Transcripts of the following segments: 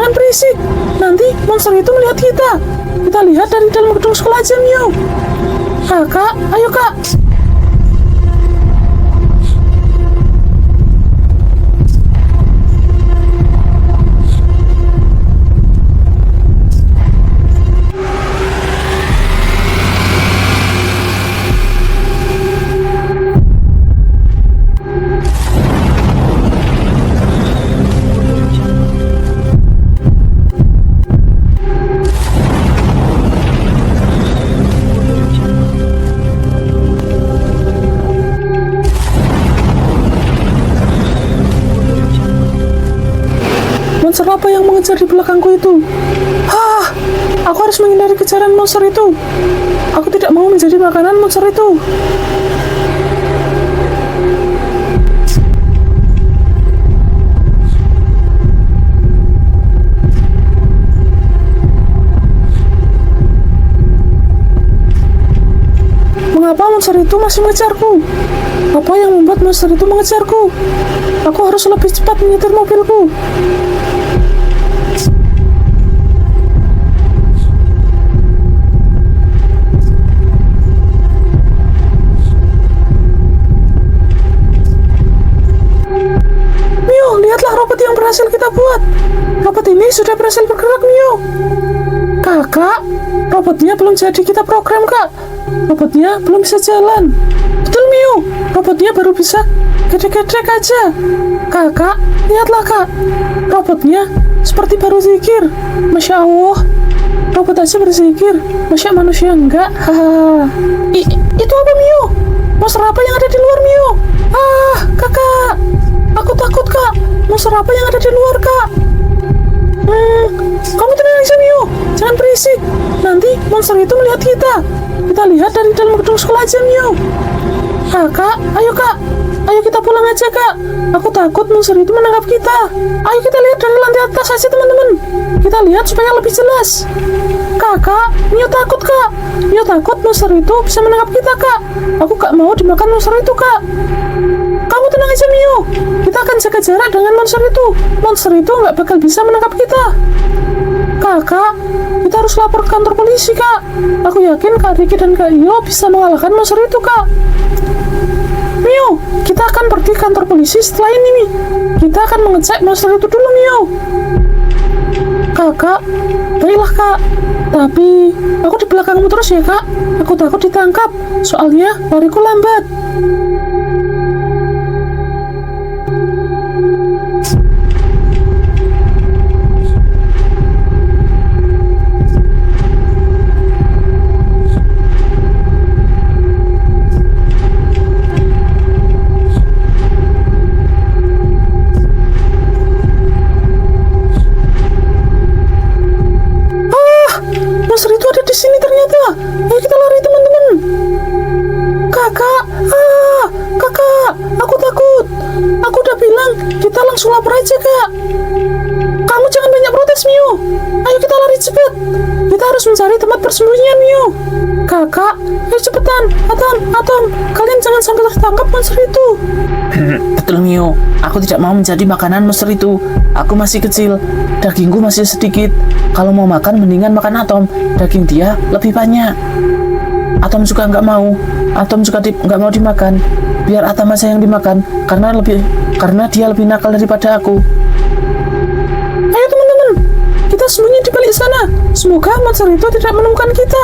Jangan berisik, nanti monster itu melihat kita. Kita lihat dari dalam gedung sekolah aja, Mio. Kakak, ayo kak. Monster apa yang mengejar di belakangku itu? Aku harus menghindari kejaran monster itu. Aku tidak mau menjadi makanan monster itu. Mengapa monster itu masih mengejarku? Apa yang membuat monster itu mengejarku? Aku harus lebih cepat menyetir mobilku. Mio, lihatlah robot yang berhasil kita buat. Robot ini sudah berhasil bergerak, Mio. Kakak, robotnya belum jadi kita program, Kak. Robotnya belum bisa jalan. Betul, Mio. Robotnya baru bisa gedek-gedek aja. Kakak, lihatlah, Kak. Robotnya seperti baru zikir. Masya Allah. Robot aja berzikir. Masya manusia enggak. Hahaha. Itu apa, Mio? Monster apa yang ada di luar, Mio? Kakak. Aku takut, Kak. Monster apa yang ada di luar, Kak? Kamu tenang aja, Mio. Jangan berisik. Nanti monster itu melihat kita. Kita lihat dari dalam gedung sekolah aja, Mio. Kakak, ayo kak. Ayo kita pulang aja, Kak. Aku takut monster itu menangkap kita. Ayo kita lihat dari lantai atas aja, teman-teman. Kita lihat supaya lebih jelas. Kakak, Mio takut, Kak. Mio takut monster itu bisa menangkap kita, Kak. Aku gak mau dimakan monster itu, Kak. Kamu tenang aja, Mio. Kita akan jaga jarak dengan monster itu. Monster itu gak bakal bisa menangkap kita. Kakak, kita harus lapor ke kantor polisi, Kak. Aku yakin Kak Riki dan Kak Iyo bisa mengalahkan monster itu, Kak. Mio, kita akan pergi ke kantor polisi setelah ini, Mi. Kita akan mengecek monster itu dulu, Mio. Kakak, baiklah, Kak. Tapi, aku di belakangmu terus ya, Kak. Aku takut ditangkap, soalnya lariku lambat. Monster itu ada di sini ternyata. Ayo kita lari, teman-teman. Kakak, kakak, aku takut. Aku udah bilang kita langsung lapor aja, Kak. Kamu jangan banyak protes, Mio. Ayo kita lari cepat. Kita harus mencari tempat persembunyian, Mio. Kakak, ayo cepetan. Atom, kalian jangan sampai tertangkap monster itu. Betul, Mio. Aku tidak mau menjadi makanan monster itu. Aku masih kecil, dagingku masih sedikit. Kalau mau makan, mendingan makan Atom. Daging dia lebih banyak. Atom juga nggak mau. Atom juga nggak mau dimakan. Biar Atom aja yang dimakan, karena dia lebih nakal daripada aku. Ayo teman-teman, kita sembunyi di balik sana. Semoga monster itu tidak menemukan kita.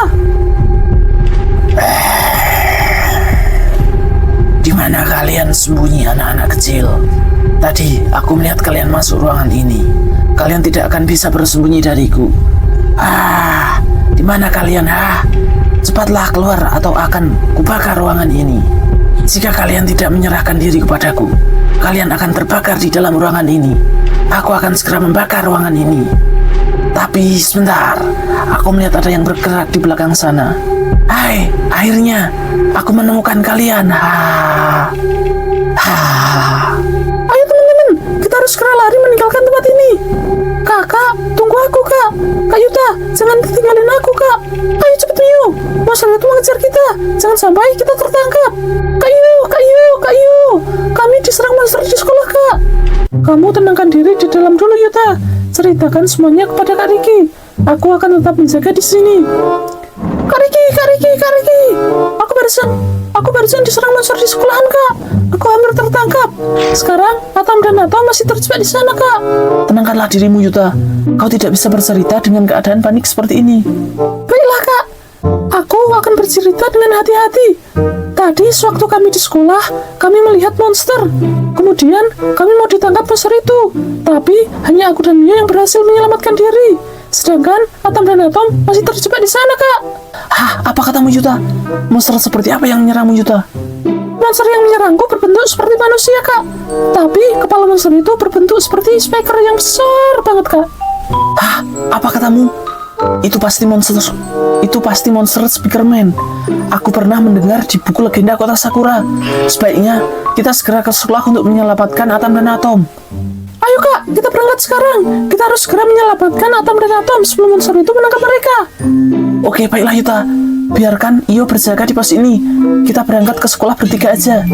Di mana kalian sembunyi, anak-anak kecil? Tadi aku melihat kalian masuk ruangan ini. Kalian tidak akan bisa bersembunyi dariku. Di mana kalian? Cepatlah keluar atau akan kubakar ruangan ini. Jika kalian tidak menyerahkan diri kepadaku, kalian akan terbakar di dalam ruangan ini. Aku akan segera membakar ruangan ini. Tapi sebentar, aku melihat ada yang bergerak di belakang sana. Hai, akhirnya aku menemukan kalian. Ayo teman-teman, kita harus segera lari meninggalkan tempat ini. Kakak, tunggu aku, Kak. Kak Yuta, jangan tinggalin aku, Kak. Ayo cepet, Mio. Monster itu mengejar kita. Jangan sampai kita tertangkap. Kak Yu, kami diserang monster di sekolah, Kak. Kamu tenangkan diri di dalam dulu, Yuta. Ceritakan semuanya kepada Kak Riki. Aku akan tetap menjaga di sini. Kak Riki. Aku barusan diserang monster di sekolahan, Kak. Aku hampir tertangkap. Sekarang Atom dan Atom masih terjebak di sana, Kak. Tenangkanlah dirimu, Yuta. Kau tidak bisa bercerita dengan keadaan panik seperti ini. Baiklah, Kak. Aku akan bercerita dengan hati-hati. Tadi sewaktu kami di sekolah, kami melihat monster. Kemudian kami mau ditangkap monster itu. Tapi hanya aku dan Mio yang berhasil menyelamatkan diri. Sedangkan Atom dan Atom masih terjebak di sana, Kak. Hah, apa katamu, Yuta? Monster seperti apa yang menyerangmu, Yuta? Monster yang menyerangku berbentuk seperti manusia, Kak. Tapi kepala monster itu berbentuk seperti speaker yang besar banget, Kak. Hah, apa katamu? Itu pasti monster Speakerman. Aku pernah mendengar di buku legenda kota Sakura. Sebaiknya kita segera ke sekolah untuk menyelamatkan Atom dan Atom. Ayo, Kak, kita berangkat sekarang. Kita harus segera menyelamatkan Atom dan Atom sebelum monster itu menangkap mereka. Oke, baiklah, Yuta. Biarkan Io berjaga di pos ini. Kita berangkat ke sekolah bertiga aja.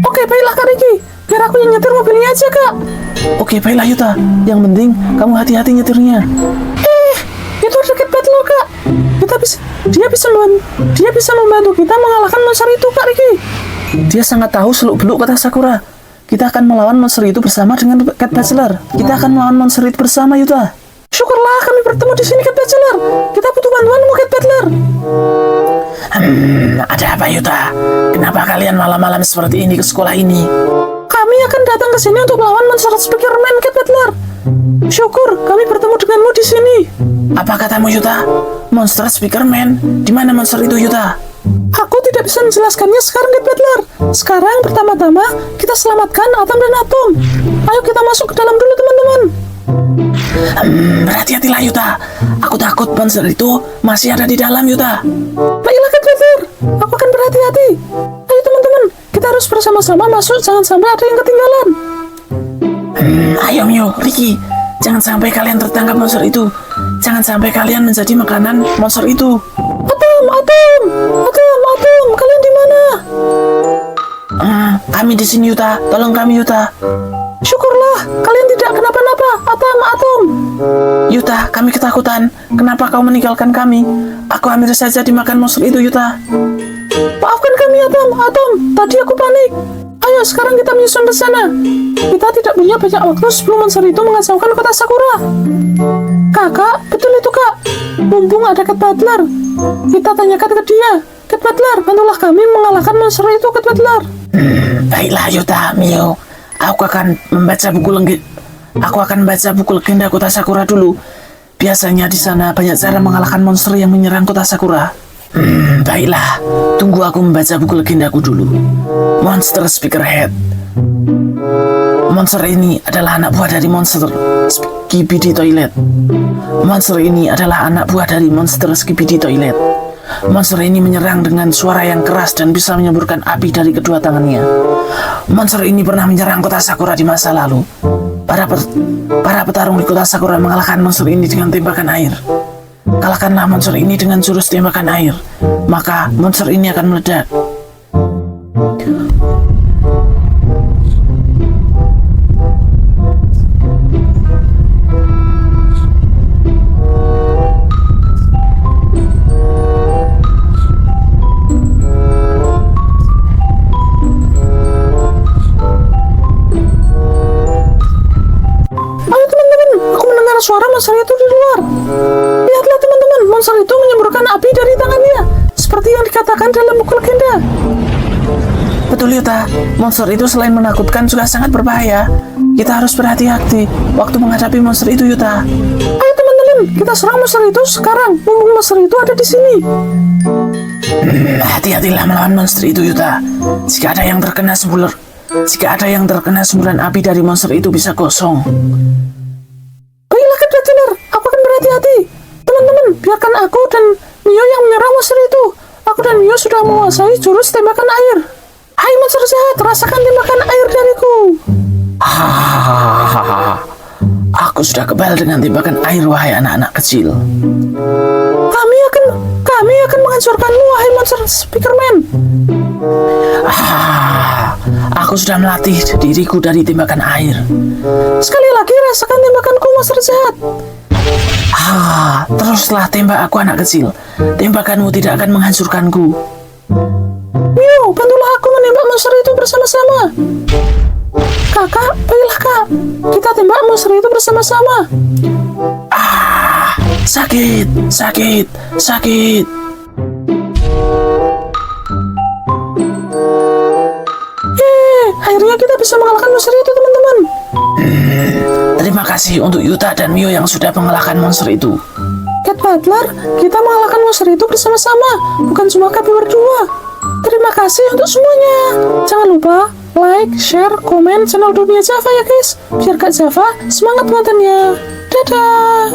Oke, baiklah, Kak Riki. Biar aku yang nyetir mobilnya aja, Kak. Oke, baiklah, Yuta. Yang penting kamu hati-hati nyetirnya. Itu ada Cat Battler, Kak. Dia bisa membantu kita mengalahkan monster itu, Kak Riki. Dia sangat tahu seluk-beluk kota Sakura. Kita akan melawan monster itu bersama dengan Cat Battler. Kita akan melawan monster itu bersama, Yuta. Syukurlah kami bertemu di sini, Cat Battler. Kita butuh bantuanmu, Cat Battler. Ada apa, Yuta? Kenapa kalian malam-malam seperti ini ke sekolah ini? Kami akan datang ke sini untuk melawan monster Speakerman, Cat Battler. Syukur kami bertemu denganmu di sini. Apa katamu, Yuta? Monster Speakerman? Di mana monster itu, Yuta? Aku tidak bisa menjelaskannya sekarang, Cat Battler. Sekarang pertama-tama kita selamatkan Atom dan Atom. Ayo kita masuk ke dalam dulu, teman-teman. Berhati-hatilah, Yuta. Aku takut monster itu masih ada di dalam, Yuta. Baiklah, Cat Battler. Aku akan berhati-hati. Ayo, teman-teman. Kita harus bersama-sama masuk, jangan sampai ada yang ketinggalan. Ayo, Mio, Riki. Jangan sampai kalian tertangkap monster itu. Jangan sampai kalian menjadi makanan monster itu. Atom, kalian di mana? Kami di sini, Yuta. Tolong kami, Yuta. Syukurlah, kalian tidak kenapa-napa. Atom. Yuta, kami ketakutan. Kenapa kau meninggalkan kami? Aku hampir saja dimakan monster itu, Yuta. Maafkan kami, Atom. Tadi aku panik. Ayo, sekarang kita menyusun rencana. Kita tidak punya banyak waktu sebelum monster itu mengacaukan kota Sakura. Kakak, betul itu, Kak. Mumpung ada Cat Battler, kita tanyakan ke dia. Cat Battler, bantulah kami mengalahkan monster itu, Cat Battler. Baiklah, Yuta, Mio. Aku akan membaca buku legenda kota Sakura dulu. Biasanya di sana banyak cara mengalahkan monster yang menyerang kota Sakura. Baiklah, tunggu aku membaca buku legendaku dulu. Monster Speakerhead. Monster ini adalah anak buah dari monster Skibidi Toilet. Monster ini adalah anak buah dari monster Skibidi Toilet. Monster ini menyerang dengan suara yang keras dan bisa menyemburkan api dari kedua tangannya. Monster ini pernah menyerang kota Sakura di masa lalu. Para petarung di kota Sakura mengalahkan monster ini dengan tembakan air. Kalahkanlah monster ini dengan jurus tembakan air, maka monster ini akan meledak. Ayo, teman-teman, aku mendengar suara monster itu di luar. Lihatlah, teman-teman, monster itu menyemburkan api dari tangannya, seperti yang dikatakan dalam buku legenda. Betul, Yuta. Monster itu selain menakutkan juga sangat berbahaya. Kita harus berhati-hati waktu menghadapi monster itu, Yuta. Ayo, teman-teman, kita serang monster itu sekarang. Mumpung monster itu ada di sini. Hati-hatilah melawan monster itu, Yuta. Jika ada yang terkena semburan api dari monster itu bisa kosong. Baiklah, Cat Battler, aku akan berhati-hati. Teman-teman, biarkan aku dan Mio yang menyerang monster itu. Aku dan Mio sudah menguasai jurus tembakan air. Hai monster jahat, rasakan tembakan air dariku. Aku sudah kebal dengan tembakan air, wahai anak-anak kecil. Kami akan menghancurkanmu, wahai monster Speakerman. aku sudah melatih diriku dari tembakan air. Sekali lagi rasakan tembakanku, monster jahat. Teruslah tembak aku, anak kecil. Tembakanmu tidak akan menghancurkanku. Mio, bantulah aku menembak monster itu bersama-sama. Kakak, baiklah kak, kita tembak monster itu bersama-sama. Sakit. Akhirnya kita bisa mengalahkan monster itu, teman-teman. Terima kasih untuk Yuta dan Mio yang sudah mengalahkan monster itu. Cat Butler, kita mengalahkan monster itu bersama-sama, bukan cuma kami berdua. Terima kasih untuk semuanya. Jangan lupa like, share, komen channel Dunia Java ya guys. Biar Kak Java semangat kontennya. Dadah.